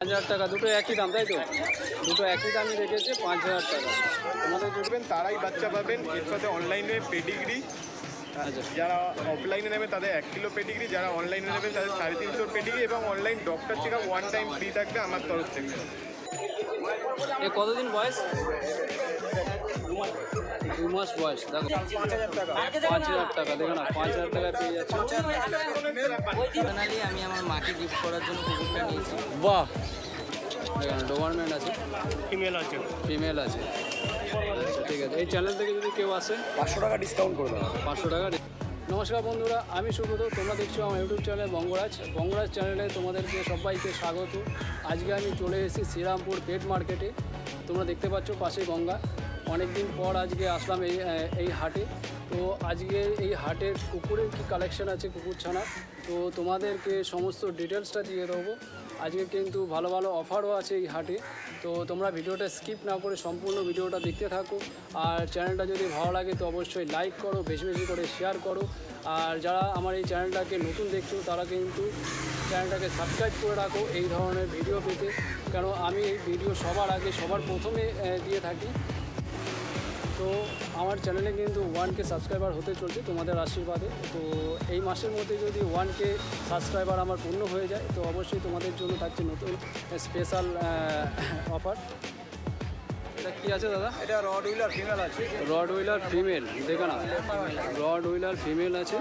5,000 টাকা দুটো একই দাম, তাই তো? দুটো একই দামই রেখেছে 5,000 টাকা। তোমাদের জুটবেন তারাই বাচ্চা পাবেন। এর সাথে অনলাইনে পেডিগ্রি, আচ্ছা, যারা অফলাইনে নেবে তাদের 1 কিলো পেডিগ্রি, যারা অনলাইনে নেবেন তাদের 350 পেডিগ্রি এবং online doctor check up 1 time free থাকবে আমার তরফ থেকে। এ কতদিন বয়স? 2 মাস বয়স। দেখো 5,000 টাকা। 5,000 টাকা, দেখো না 5,000 টাকায় পেয়ে যাচ্ছে। পার্সোনালি আমি আমার মাকে গিফট করার জন্য কুকুরটা নিয়েছি। বাহ, দেখো না ডোবারম্যান আছে, ফিমেল আছে। ফিমেল আছে। আচ্ছা ঠিক আছে, এই চ্যানেল থেকে যদি কেউ আসে 500 টাকা ডিসকাউন্ট করে দেবো। 500 টাকা। নমস্কার বন্ধুরা, আমি সুব্রত, তোমরা দেখছো আমার ইউটিউব চ্যানেল বঙ্গরাজ চ্যানেলে তোমাদেরকে সবাইকে স্বাগত। আজকে আমি চলে এসেছি শ্রীরামপুর পেট মার্কেটে। তোমরা দেখতে পাচ্ছ পাশে গঙ্গা। অনেক দিন পর আজকে আসলাম এই হাটে। তো আজকে এই হাটের কুকুরের কী কালেকশন আছে কুকুর ছানা, তো তোমাদেরকে সমস্ত ডিটেলসটা দিয়ে দেবো। আজকে কিন্তু ভালো ভালো অফারও আছে এই হাটে। তো তোমরা ভিডিওটা স্কিপ না করে সম্পূর্ণ ভিডিওটা দেখতে থাকো। আর চ্যানেলটা যদি ভালো লাগে তো অবশ্যই লাইক করো, বেশি বেশি করে শেয়ার করো। আর যারা আমার এই চ্যানেলটাকে নতুন দেখছো তারা কিন্তু চ্যানেলটাকে সাবস্ক্রাইব করে রাখো এই ধরনের ভিডিও পেতে, কেন আমি এই ভিডিও সবার আগে সবার প্রথমে দিয়ে থাকি। তো আমার চ্যানেলে কিন্তু 1K সাবস্ক্রাইবার হতে চলছে তোমাদের আশীর্বাদে। তো এই মাসের মধ্যে যদি 1K সাবস্ক্রাইবার আমার পূর্ণ হয়ে যায় তো অবশ্যই তোমাদের জন্য থাকছে নতুন স্পেশাল অফার। এটা কী আছে দাদা? এটা রড হুইলার ফিমেল আছে। রড হুইলার ফিমেল, দেখো না রড হুইলার ফিমেল আছে,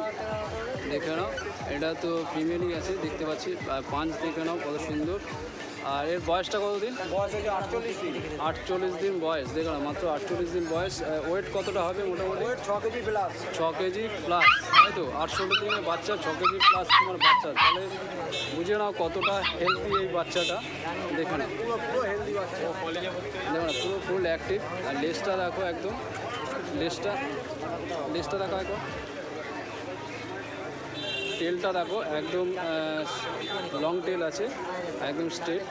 দেখে নাও। এটা তো ফিমেলই আছে, দেখতে পাচ্ছি। পাঁচ দেখে নাও কত সুন্দর। আর এর বয়সটা কতদিন? বয়স হচ্ছে 48 দিন। 48 দিন বয়স, দেখো না মাত্র 48 দিন বয়স। ওয়েট কতটা হবে মোটামুটি? 6 কেজি প্লাস। 6 কেজি প্লাস, তাই তো? 68 দিনের বাচ্চা, 6 কেজি প্লাস তোমার বাচ্চা, তাহলে বুঝে নাও কতটা হেলদি এই বাচ্চাটা। দেখে নাও পুরো হেলদি বাচ্চা। দেখো না পুরো ফুল অ্যাক্টিভ। আর লেজটা দেখো একদম, লেজটা দেখো একদম, টেলটা দেখো একদম লং টেল আছে, একদম স্ট্রেট।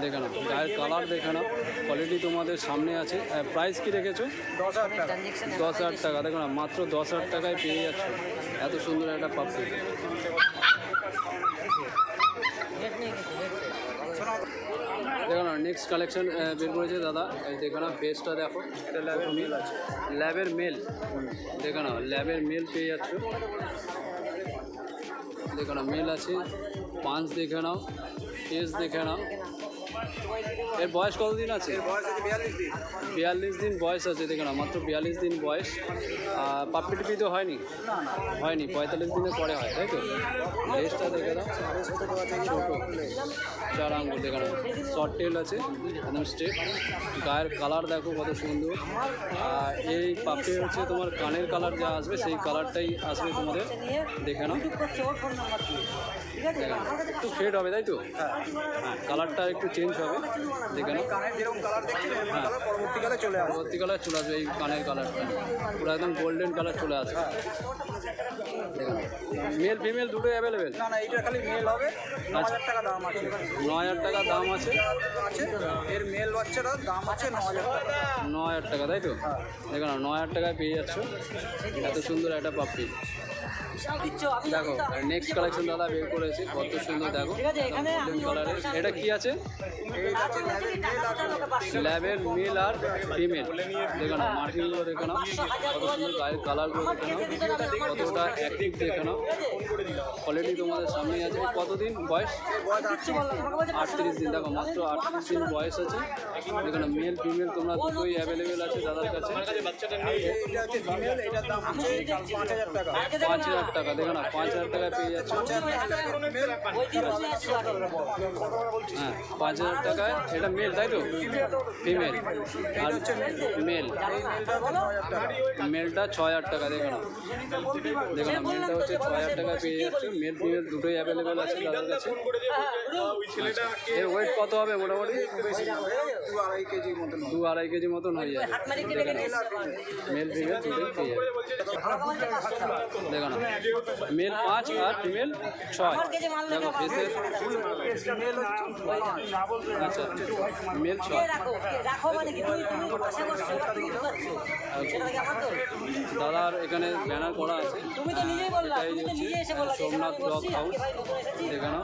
দেখে নাও গায়ের কালার, দেখে নাও কোয়ালিটি তোমাদের সামনে আছে। প্রাইস কি রেখেছো? 10,000 টাকা। 10,000 টাকা, দেখো না মাত্র 10,000 টাকায় পেয়ে যাচ্ছ এত সুন্দর একটা পাপ্পি। দেখো না নেক্সট কালেকশন বের করেছে দাদা, এই দেখো না ফেসটা দেখো, এটা ল্যাবের মেল আছে। ল্যাবের মেল, দেখো না ল্যাবের মেল পেয়ে যাচ্ছ। দেখো না মেল আছে, পাঁচ দেখে নাও, ফেস দেখে নাও। এর বয়স কতদিন আছে? বয়স হচ্ছে 42 দিন। 42 দিন বয়স আছে, দেখো না মাত্র 42 দিন বয়স। পাপ্পি টিপি তো হয়নি? হয়নি, 45 দিনের পরে হয়, তাই তো? লেজটা দেখে দাও, ছোটো 4 আঙ্গুল, দেখে নাও শর্ট টেল আছে, একদম স্ট্রেট। গায়ের কালার দেখো কত সুন্দর। আর এই পাপ্পি হচ্ছে তোমার কানের কালার যা আসবে সেই কালারটাই আসবে তোমাদের, দেখে নাও। একটু ফেড হবে, তাই তো? হ্যাঁ, কালারটা একটু চেঞ্জ হবে, দেখে নাও। কানের যেরকম কালার দেখছেন এরকম কালার পরবর্তীকালে চলে আসবে। পরবর্তীকালে চলে আসবে এই কানের কালারটা, পুরো একদম গোল্ডেন কালার চলে আসবে। মেল ফিমেল দুটোই অ্যাভেলেবেল? না, এটা খালি মেল হবে। 9,000 টাকা দাম আছে। 9,000 টাকা দাম আছে। আছে এর মেল বাচ্চাটার দাম আছে 9,000 টাকা। 9,000 টাকা, তাই তো? দেখো না 9,000 টাকায় পেয়ে যাচ্ছ এত সুন্দর একটা পাপ্পি। দেখো নেক্সট কালেকশন দাদা বের করেছে, কত সুন্দর দেখো গোল্ডেন কালারের। এটা কি আছে? এইটা আছে ল্যাবের মেল আর ফিমেল। দেখো না মার্কিংগুলো দেখো না কত সুন্দর, গায়ের কালারগুলো দেখে নাও, কতটা অ্যাক্টিভ দেখে নাও। কোয়ালিটি তোমাদের সামনেই আছে। কতদিন বয়স? 38 দিন, দেখো মাত্র 38 দিন বয়স আছে। দেখো না মেল ফিমেল তোমরা দুটোই অ্যাভেলেবেল আছে দাদার কাছে। এইটা হচ্ছে ফিমেল, এটার দাম হচ্ছে 5,000 টাকা। 5,000 টাকা, দেখো না 5,000 টাকায় পেয়ে যাচ্ছে। হ্যাঁ 5,000 টাকায় এটা মেল, তাই তো? ফিমেল আর মেল, মেলটা 6,000 টাকা। দেখো না মেলটা হচ্ছে 6,000 টাকায় পেয়ে যাচ্ছে। মেল ফিমেল দুটোই অ্যাভেলেবেল আছে তাদের কাছে। এর ওয়েট কত হবে মোটামুটি? 2-2.5 কেজি মতন। 2-2.5 কেজি মতন হয়ে যাবে। মেল ফিমেল দুটোই পেয়ে যাবে। দেখো না মেল 5 আর ফিমেল 6। দেখো ফেসের আচ্ছা মেল 6। দাদার এখানে ব্যানার করা আছে, এটাই হচ্ছে সোমনাথ ডগ হাউস। এখানে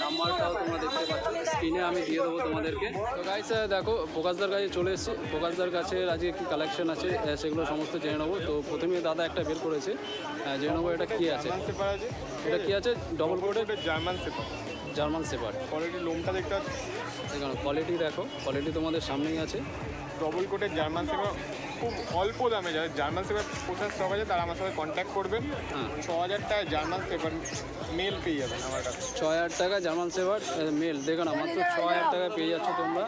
নাম্বারটাও তোমরা দেখতে পাচ্ছ স্ক্রিনে, আমি দিয়ে দেবো তোমাদেরকে। তো গাইস দেখো প্রকাশদার কাছে চলে এসেছি, প্রকাশদার কাছে আজকে কী কালেকশন আছে সেগুলো সমস্ত জেনে নেবো। তো প্রথমে দাদা একটা বের করেছে, জেনে নেবো এটা কী আছে। সেপার আছে, এটা কী আছে? ডবল কোটের জার্মান সেপার। German shepherd. কোয়ালিটি লোমটা দেখতে পাচ্ছি, দেখো কোয়ালিটি দেখো, কোয়ালিটি তোমাদের সামনেই আছে। ডবল কোটের জার্মান সেপার, খুব অল্প দামে যাদের জার্মান সেপার পোষার শখ আছে তারা আমার সাথে কন্ট্যাক্ট করবেন। হ্যাঁ 6000 টাকায় জার্মান সেপার মেল পেয়ে যাবেন আমার কাছে। 6000 টাকা জার্মান শেপার্ড মেল, দেখো না মাত্র 6000 টাকায় পেয়ে যাচ্ছ তোমরা।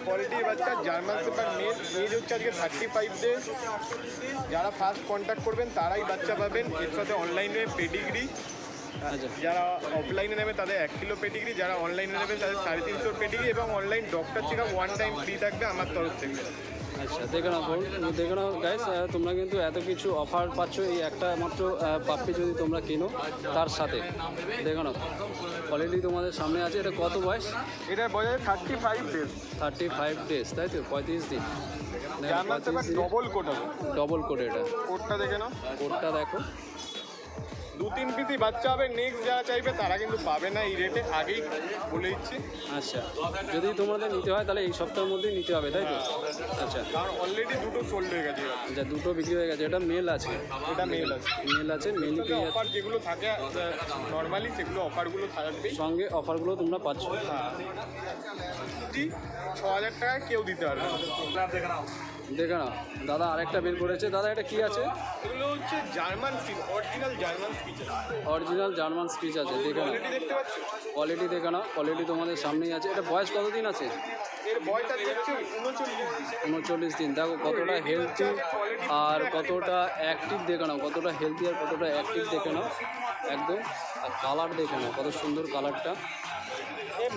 কোয়ালিটির বাচ্চা জার্মান সেপার মেল, এজ হচ্ছে আজকে 35 ডেজ। যারা ফার্স্ট কন্ট্যাক্ট করবেন তারাই বাচ্চা পাবেন। এর সাথে অনলাইনে পেডিগ্রি, আচ্ছা যারা অফলাইনে নেবে তাদের 1 কিলো পেডিগ্রি, যারা অনলাইনে নেবেন তাদের 350 পেডিগ্রি এবং online doctor check up 1 time free থাকবে আমার তরফ থেকে। আচ্ছা দেখে নাও দেখে নাও গাইস, তোমরা কিন্তু এত কিছু অফার পাচ্ছ এই একটা মাত্র পাপ্পি যদি তোমরা কিনো তার সাথে। দেখো নাও কোয়ালিটি তোমাদের সামনে আছে। এটা কত বয়স? এটা বয়স 35 ডেজ, 35 ডেজ, তাই তো 35 দিন। জার্মান সেপার ডবল কোট হবে। ডবল কোড, এটা কোটটা দেখে নাও, কোডটা দেখো। 2-3 পিসই বাচ্চা হবে। নেক্সট যারা চাইবে তারা কিন্তু পাবে না এই রেটে, আগেই বলে দিচ্ছি। আচ্ছা যদি তোমাদের নিতে হয় তাহলে এই সপ্তাহের মধ্যেই নিতে হবে, তাই তো? আচ্ছা কারণ অলরেডি দুটো সোল্ড হয়ে গেছে। আচ্ছা দুটো বিক্রি হয়ে গেছে। এটা মেল আছে, এটা মেল আছে, মেল আছে, মেলই পেয়ে যাচ্ছে। অফার যেগুলো থাকে নর্মালি সেগুলো অফারগুলো থাকবেই। সঙ্গে অফারগুলো তোমরা পাচ্ছ। 6000 টাকায় কেউ দিতে পারবে না। দেখে নাও দাদা আরেকটা বের করেছে। দাদা এটা কি আছে? এগুলো হচ্ছে German speech, original German speech. Original German speech আছে। দেখে নাও কোয়ালিটি দেখতে পাচ্ছ, কোয়ালিটি দেখে নাও, কোয়ালিটি তোমাদের সামনেই আছে। এটা বয়স কতদিন আছে? এর বয়স আছে হচ্ছে 39 দিন। 39 দিন। দেখো কতটা হেলথি আর কতটা অ্যাক্টিভ, দেখে নাও কতটা হেলথি আর কতটা অ্যাক্টিভ দেখে নাও একদম। আর কালার দেখে নাও কত সুন্দর কালারটা।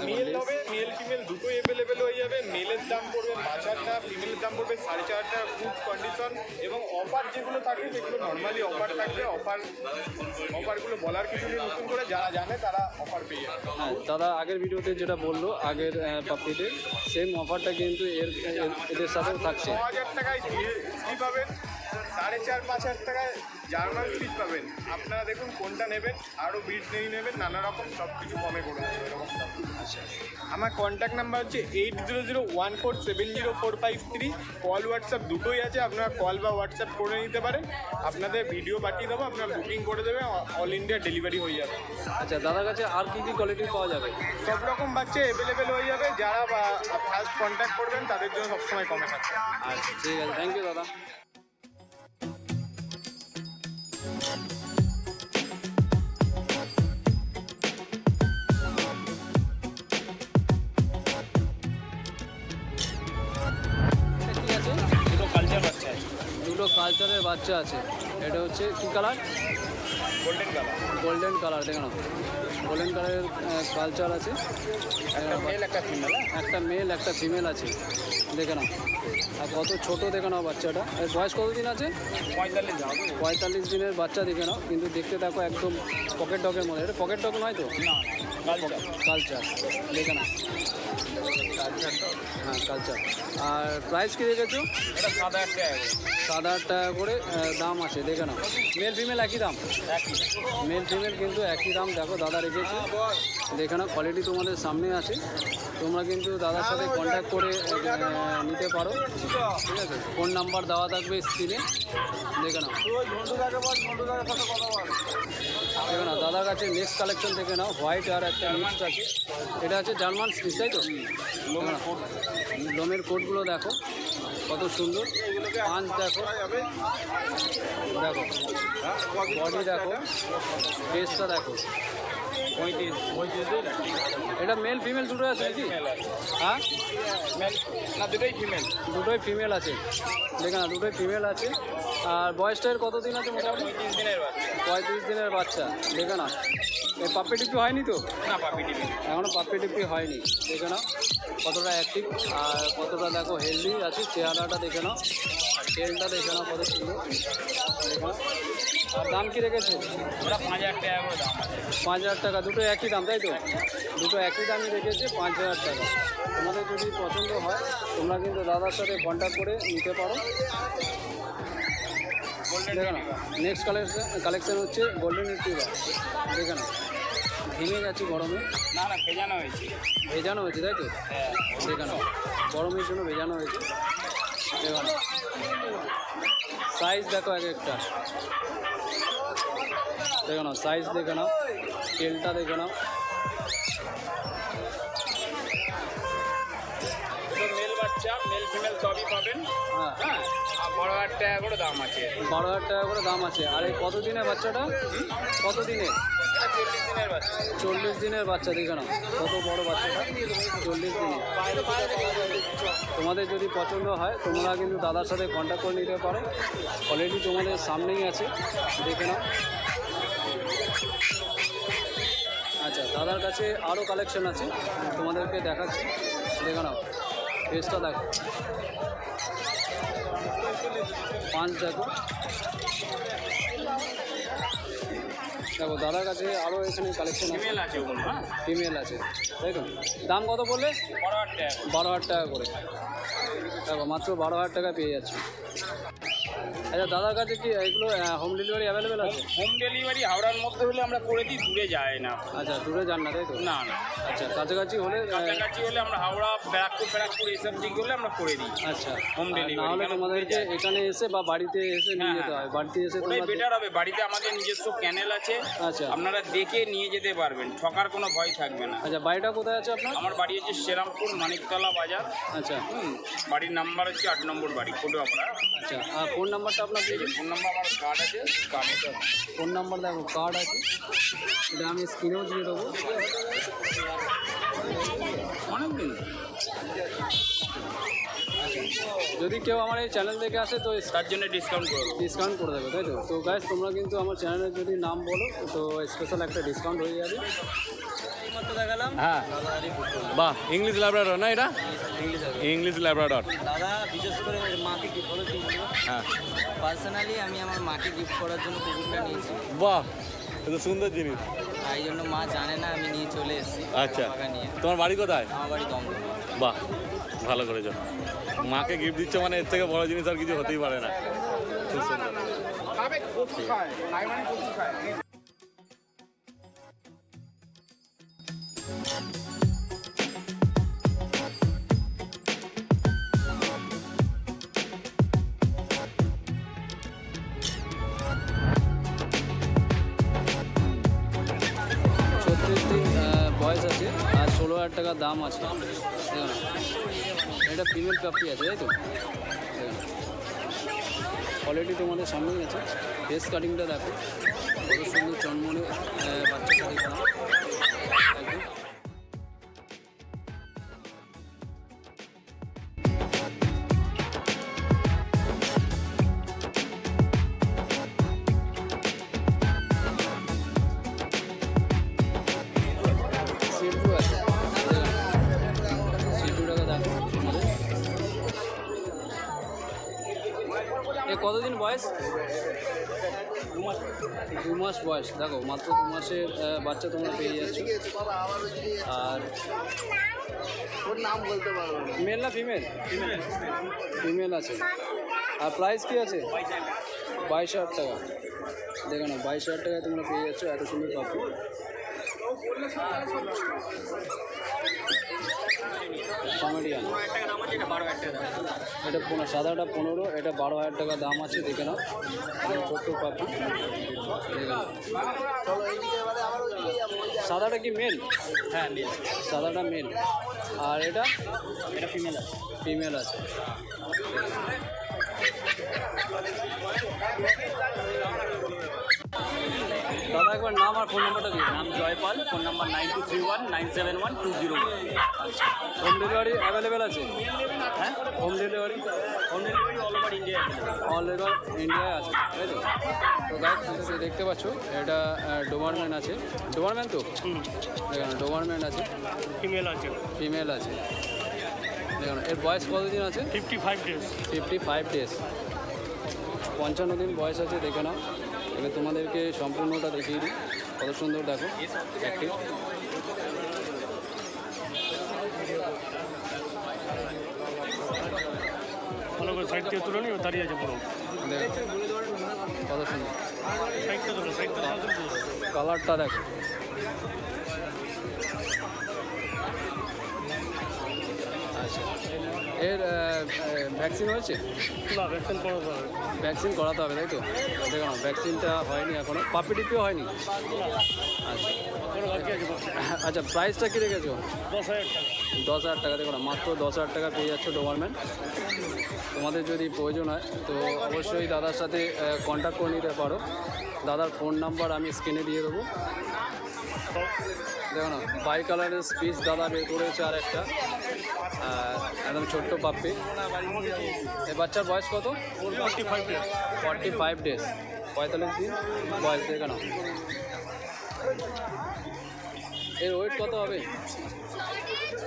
মেল হবে, মেল ফিমেল দুটোই অ্যাভেলেবেল হয়ে যাবে। মেলের দাম পড়বে 5000 টাকা, ফিমেলের দাম পড়বে 4500 টাকা, গুড কন্ডিশন। এবং অফার যেগুলো থাকবে সেগুলো নর্মালি অফার থাকবে। অফারগুলো বলার কিছু নেই, নতুন করে যারা জানে তারা অফার পেয়ে যাবে। হ্যাঁ দাদা আগের ভিডিওতে যেটা বললো আগের পাপ্পিতে সেম অফারটা কিন্তু এদের সাথেও থাকছে। 6000 টাকায় কি পাবেন, 4500 টাকায় জার্মান স্পিচ পাবেন। আপনারা দেখুন কোনটা নেবেন, আরও বিট নেই নেবেন, নানা রকম সব কিছু কমে করে দেবে এরকম সব। আচ্ছা আমার কন্ট্যাক্ট নাম্বার হচ্ছে 8001470453। কল হোয়াটসঅ্যাপ দুটোই আছে, আপনারা কল বা হোয়াটসঅ্যাপ করে নিতে পারেন। আপনাদের ভিডিও পাঠিয়ে দেবো, আপনারা বুকিং করে দেবে, অল ইন্ডিয়া ডেলিভারি হয়ে যাবে। আচ্ছা দাদার কাছে আর কী কী কোয়ালিটি পাওয়া যাবে? সব রকম বাচ্চা অ্যাভেলেবেল হয়ে যাবে। যারা ফার্স্ট কন্ট্যাক্ট করবেন তাদের জন্য সবসময় কমে থাকবে। আচ্ছা ঠিক আছে, থ্যাংক ইউ দাদা। দুটো কালচারের বাচ্চা আছে। এটা হচ্ছে কী colour? Golden colour, golden colour. দেখো না গোল্ডেন কালারের কালচার আছে। মেল একটা ফিমেল। একটা মেল একটা ফিমেল আছে। দেখে নাও আর কত ছোট দেখে নাও বাচ্চাটা। এর বয়স কতদিন আছে? 45 দিনের বাচ্চা। দেখে নাও কিন্তু দেখতে দেখো একদম পকেট ডগের মধ্যে। এটা পকেট ডগ নয় তো? কালচার। দেখে নাও হ্যাঁ কালচার। আর প্রাইস কী রেখেছো? এটা 7000 টাকা। 7000 টাকা করে দাম আছে। দেখে নাও মেল ফিমেল একই দাম, মেল ফিমেল কিন্তু একই দাম। দেখো দাদা রেখেছে। দেখে নাও কোয়ালিটি তোমাদের সামনে আছে। তোমরা কিন্তু দাদার সাথে কন্ট্যাক্ট করে নিতে পারো, ঠিক আছে? ফোন নাম্বার দেওয়া থাকবে স্ক্রিনে। দেখে নাও দেখে নাও দাদার কাছে নেক্সট কালেকশন দেখে নাও। হোয়াইট আর একটা মিক্সড আছে। এটা আছে জার্মান স্পিচ, তাই তো? লোমের কোটগুলো দেখো কত সুন্দর। পাঁচ দেখো, দেখো বডি দেখো, ফেসটা দেখো। 35। এটা মেল ফিমেল দুটো আছে নাকি? হ্যাঁ না, দুটোই ফিমেল। দুটোই ফিমেল আছে। দেখে না দুটোই ফিমেল আছে। আর বয়সটার কতদিন আছে মোটামুটি? 35 দিনের বাচ্চা। 35 দিনের বাচ্চা। দেখে না এই পাপ্পি টিপি হয়নি তো? না পাপি টিভি এখনও পাপ্পি টিপি হয়নি। দেখে নাও কতটা অ্যাক্টিভ আর কতটা দেখো হেলদি আছে, চেহারাটা দেখে নাও আর টেলটা দেখে নাও কত সুন্দর, দেখে নাও। আর দাম কী রেখেছো? ওরা 5,000 টাকা করে দাম আছে। 5,000 টাকা, দুটো একই দাম তাই তো? দুটো একই দামই রেখেছে 5,000 টাকা। তোমাদের যদি পছন্দ হয় তোমরা কিন্তু দাদার সাথে কন্ট্যাক্ট করে নিতে পারো। দেখে না নেক্সট কালেকশন হচ্ছে গোল্ডেন রিট্রিভার। দেখে না ভেঙে যাচ্ছে গরমে। না না ভেজানো হয়েছে। ভেজানো হয়েছে তাই তো? হ্যাঁ দেখে নাও গরমের জন্য ভেজানো হয়েছে। দেখে নাও সাইজ দেখো এক একটা, দেখে নাও সাইজ দেখে নাও, তেলটা দেখে নাও। মেল বাচ্চা মেল ফিমেল সবই পাবেন। হ্যাঁ হ্যাঁ আর 12,000 টাকা করে দাম আছে। 12,000 টাকা করে দাম আছে। আর এই কত দিনের বাচ্চাটা? কত দিনের? 40 দিনের বাচ্চা। 40 দিনের বাচ্চা। দেখে নাও কত বড় বাচ্চাটা, 40 দিনের। তোমাদের যদি পছন্দ হয় তোমরা কিন্তু দাদার সাথে কন্ট্যাক্ট করে নিতে পারো। অলরেডি তোমাদের সামনেই আছে, দেখে নাও। আচ্ছা দাদার কাছে আরও কালেকশন আছে, তোমাদেরকে দেখাচ্ছি। দেখে নাও ফেসটা দেখো, পাঁচ দেখো। দেখো দাদার কাছে আরও এখানে কালেকশন আছে, ফিমেল আছে ওগুলো। হ্যাঁ ফিমেল আছে তাই তো? দাম কত বললে? 12,000 টাকা। 12,000 টাকা করে। দেখো মাত্র 12,000 টাকা পেয়ে যাচ্ছে। আচ্ছা দাদার কাছে কি এগুলো হোম ডেলিভারি অ্যাভেলেবেল আছে? হোম ডেলিভারি হাওড়ার মধ্যে হলে আমরা করে দিই, দূরে যায় না। আচ্ছা দূরে যান না তাই তো? না না আচ্ছা কাছাকাছি হলে কাছাকাছি হলে আমরা হাওড়া ব্যারাকপুর এইসব দিক হলে আমরা করে দিই আচ্ছা হোম আর ডেলিভারি। না হলে তোমাদেরকে এখানে এসে বা বাড়িতে এসে নিয়ে যেতে হয়? বাড়িতে এসে ওটাই তোমরা বেটার হবে। বাড়িতে আমাদের নিজস্ব ক্যানেল আছে, আচ্ছা আপনারা দেখে নিয়ে যেতে পারবেন, ঠকার কোনো ভয় থাকবে না। আচ্ছা বাড়িটা কোথায় আছে আপনার? আমার বাড়ি হচ্ছে শ্রীরামপুর মানিকতলা বাজার। আচ্ছা বাড়ির নাম্বার হচ্ছে 8 নম্বর বাড়ি পটুয়াপাড়া। আচ্ছা আর ফোন নাম্বারটা আপনার দিয়ে দিন। ফোন নাম্বার আমার কার্ড আছে, কার্ডে ফোন নাম্বার দেখো কার্ড আছে, এটা আমি স্ক্রিনেও দিয়ে দেবো। অনেকদিন। যদি কেউ আমার এই চ্যানেল থেকে আসে তো তার জন্য ডিসকাউন্ট করবো। ডিসকাউন্ট করে দেবে তাই তো? তো গাইস তোমরা কিন্তু আমার চ্যানেলে যদি নাম বলো তো স্পেশাল একটা ডিসকাউন্ট হয়ে যাবে। এইমাত্র দেখালাম হ্যাঁ বাহ, ইংলিশ ল্যাব্রাডর না এটা? English Labrador. দাদা বিশেষ করে মাকে গিফট করেছি। হ্যাঁ পার্সোনালি আমি আমার মাকে গিফট করার জন্য কুকুরটা নিয়েছি। বাহ, এটা সুন্দর জিনিস। আর এই জন্য মা জানে না আমি নিয়ে চলে এসেছি। আচ্ছা টাকা নিয়ে। তোমার বাড়ি কোথায়? আমার বাড়ি দমদম। বাহ, ভালো করেছো। মাকে গিফট দিচ্ছ মানে এর থেকে বড় জিনিস আর কিছু হতেই পারে না। খুব সুন্দর। খাবে কচু খায়, খায় মানে কচু খায়। বয়স আছে আর 16,000 টাকা দাম আছে। দেখুন এটা ফিমেল পাপ্পি আছে তাই তো? অলরেডি তোমাদের সামনেই আছে। ফেস কাটিংটা দেখো কত সুন্দর চন্মনে বাচ্চাটা দেখো একদম। সিটু আছে, সিটুটাকে দেখো তোমাদের। এ কতদিন বয়স? 2 মাস বয়স। দেখো মাত্র 2 মাসের বাচ্চা তোমরা পেয়ে যাচ্ছ। আর মেল না ফিমেল? ফিমেল আছে। আর প্রাইস কি আছে? 22,000 টাকা। দেখো না 22,000 টাকায় তোমরা পেয়ে যাচ্ছ এত সুন্দর পাপি। কমেডিয়ান এটা সাদাটা 15, এটা 12,000 টাকা দাম আছে। দেখে নাও ছোট্ট পাপি, দেখে নাও। সাদাটা কি মেল? হ্যাঁ মেল। সাদাটা মেল। আর এটা ফিমেল আছে। ফিমেল আছে। দাদা একবার নাম আর ফোন নাম্বারটা দিয়ে নাম জয়পাল, ফোন নাম্বার 9231971201। আচ্ছা, হোম ডেলিভারি অ্যাভেলেবেল আছে? হ্যাঁ, home delivery home delivery all over India. All over ইন্ডিয়ায় আছে, তাই তো? তো গাইস দেখতে পাচ্ছ এটা ডোবারম্যান আছে, ডোবারম্যান তো দেখুন, ডোবারম্যান আছে, ফিমেল আছে, ফিমেল আছে দেখুন। এর বয়স কতদিন আছে? 55 ডেজ। 55 ডেজ, 55 দিন বয়স আছে। দেখে নাও, এবার তোমাদেরকে সম্পূর্ণটা দেখিয়ে দিই। কত সুন্দর দেখো একটি। ভালো করে সাইড থেকে তুলে নিও, দাঁড়িয়ে আছে পুরো। দেখো কত সুন্দর, সাইডটা তুলো, সাইডটা তুলো। কালারটা দেখো। আচ্ছা, এর ভ্যাকসিন হয়েছে? না, ভ্যাকসিন করাতে হবে। ভ্যাকসিন করাতে হবে, তাই তো? দেখো না, ভ্যাকসিনটা হয়নি এখনো, পাপি টিপিও হয়নি। আচ্ছা কোনো বাকি আছে বাকি। আচ্ছা, প্রাইসটা কী রেখেছো? 10,000 টাকা। 10,000 টাকা। দেখো না, মাত্র 10,000 টাকা পেয়ে যাচ্ছ ডোবারম্যান। তোমাদের যদি প্রয়োজন হয় তো অবশ্যই দাদার সাথে কন্ট্যাক্ট করে নিতে পারো। দাদার ফোন নাম্বার আমি স্ক্রিনে দিয়ে দেবো। দেখো না, বাই কালারের স্পিচ দাদা বের করেছে আর একটা একদম ছোট্ট পাপ্পি। এই বাচ্চার বয়স কত? 45 ডেজ। 45 ডেজ, 45 দিন বয়স। দেখে নাও, এর ওয়েট কত হবে?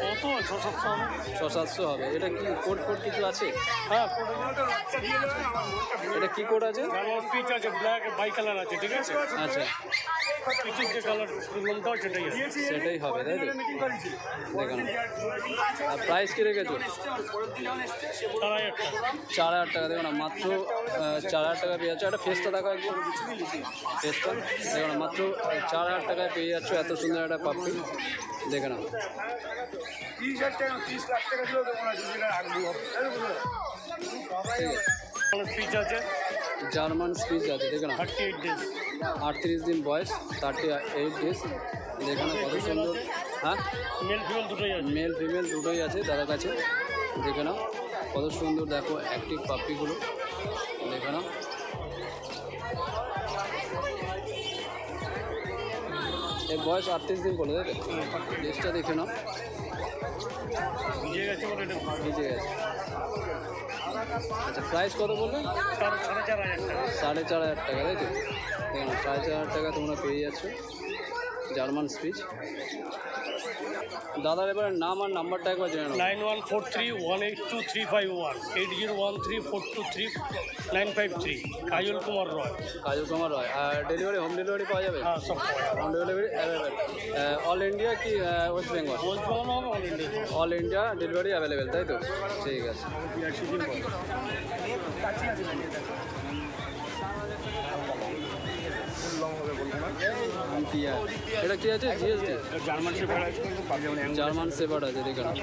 কত? 600-700 হবে। 600-700 হবে। এটা কি কোড কোড কিছু আছে? হ্যাঁ, এটা কি কোড আছে? জার্মান পিচ আছে, ব্ল্যাক বাই কালার আছে, ঠিক আছে? আচ্ছা, পিচের যে কালার নামটা সেটাই আছে। সেটাই হবে, তাই তো? দেখুন, আর প্রাইস কী রেখেছো? 4,000 টাকা। 4,000 টাকা। দেখো না, মাত্র 4,000 টাকা পেয়ে যাচ্ছ। একটা ফেসটা দেখো একদম, ফেসটা দেখো না, মাত্র 4,000 টাকায় পেয়ে যাচ্ছ এত সুন্দর একটা পাপ্পি। দেখে নাও, 30,000 টাকা 30 লাখ টাকা দিলেও দেবো না, যদি এটা রাখবো। ঠিক আছে। পিচ আছে, জার্মান স্পিচ আছে। দেখে নাও, 38 ডেজ। 38 দিন বয়স, 38 ডেজ। দেখে নাও কত সুন্দর। হ্যাঁ, মেল ফিমেল দুটোই আছে। মেল ফিমেল দুটোই আছে দাদার কাছে। দেখে নাও কত সুন্দর, দেখো অ্যাক্টিভ পাপ্পিগুলো। দেখে নাও, এর বয়স 38 দিন বলে, তাই তো? ড্রেসটা দেখে নাও, ভিজে গেছে বলে এটা ভিজে গেছে। আচ্ছা, প্রাইস কত বললেন? 4,500 টাকা। 4,500 টাকা, তাই তো? দেখুন, 4,500 টাকা তোমরা পেয়ে যাচ্ছ জার্মান স্পিচ। দাদার এবার নাম আর নাম্বারটা একবার জেনে নাও। 9143182351, 8013423953। কাজল কুমার রয়। কাজল কুমার রয়। আর ডেলিভারি, হোম ডেলিভারি পাওয়া যাবে? হ্যাঁ, সব home delivery available. All India কি ওয়েস্ট বেঙ্গল? বলতে হবে all India. All India delivery available, তাই তো? ঠিক আছে। 82 দিন পর। এটা কি আছে? জিএসডি জার্মান শেফার্ড আছে, জার্মান শেফার্ড আছে। দেখে নাও,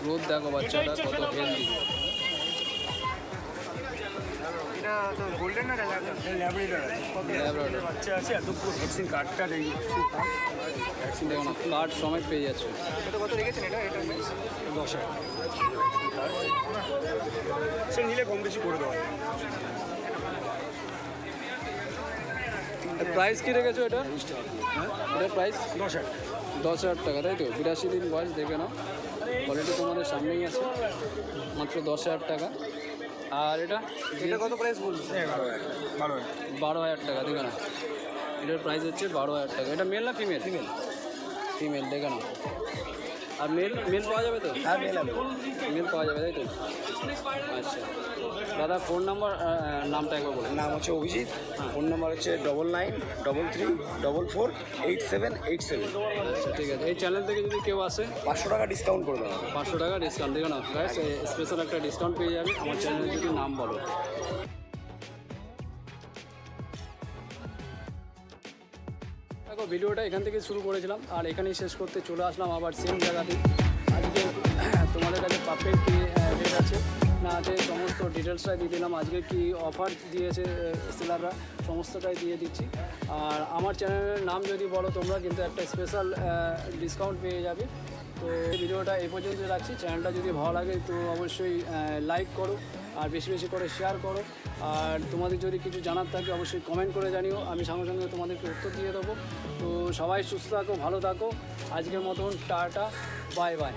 রোদ দেখো, বাচ্চাটা কত হেলদি। এটা তো গোল্ডেন না ল্যাবরেটর আছে, ল্যাব্রাডর। বাচ্চা আছে, এত পুরো ভ্যাকসিন কার্ডটা নেই। ভ্যাকসিন দেখো না, কার্ড সমেত পেয়ে যাচ্ছে। এটা কত রেখেছেন? এটা 10,000 সে নিলে কম বেশি করে দেওয়া। প্রাইস কি রেখেছো এটা? এটার প্রাইস 10,000 10,000 টাকা, তাই তো? 82 দিন বয়স। দেখে নাও, কোয়ালিটি তোমাদের সামনেই আছে, মাত্র 10,000 টাকা। আর এটা কত প্রাইস বলছি? 12,000 টাকা। দেখে নাও, এটার প্রাইস হচ্ছে 12,000 টাকা। এটা মেল না ফিমেল? Female, female. দেখে নাও, আর মেল মেল পাওয়া যাবে তো? হ্যাঁ, মেল মেল পাওয়া যাবে, তাই তো? আচ্ছা, দাদা ফোন নাম্বার নামটা একবার বলুন। নাম হচ্ছে অভিজিৎ, ফোন নাম্বার হচ্ছে 9933448787। আচ্ছা, ঠিক আছে। এই চ্যানেল থেকে যদি কেউ আসে 500 টাকা ডিসকাউন্ট করে দেওয়া হবে। 500 টাকা ডিসকাউন্ট। দেখো না গাইস, স্পেশাল একটা ডিসকাউন্ট পেয়ে যাবে আমার চ্যানেলে যদি নাম বলো। দেখো, ভিডিওটা এখান থেকে শুরু করেছিলাম আর এখানেই শেষ করতে চলে আসলাম আবার সেম জায়গাতেই। আজকে তোমাদের কাছে পাপের কী রেট আছে না আছে সমস্ত ডিটেলসটাই দিয়ে দিলাম। আজকে কি অফার দিয়েছে সেলাররা সমস্তটাই দিয়ে দিচ্ছি। আর আমার চ্যানেলের নাম যদি বলো তোমরা, কিন্তু একটা স্পেশাল ডিসকাউন্ট পেয়ে যাবে। তো এই ভিডিওটা এই পর্যন্ত রাখছি। চ্যানেলটা যদি ভালো লাগে তো অবশ্যই লাইক করো আর বেশি বেশি করে শেয়ার করো। আর তোমাদের যদি কিছু জানার থাকে অবশ্যই কমেন্ট করে জানিও, আমি সঙ্গে সঙ্গে তোমাদেরকে উত্তর দিয়ে দেবো। তো সবাই সুস্থ থাকো, ভালো থাকো, আজকের মতন টাটা, বাই বাই।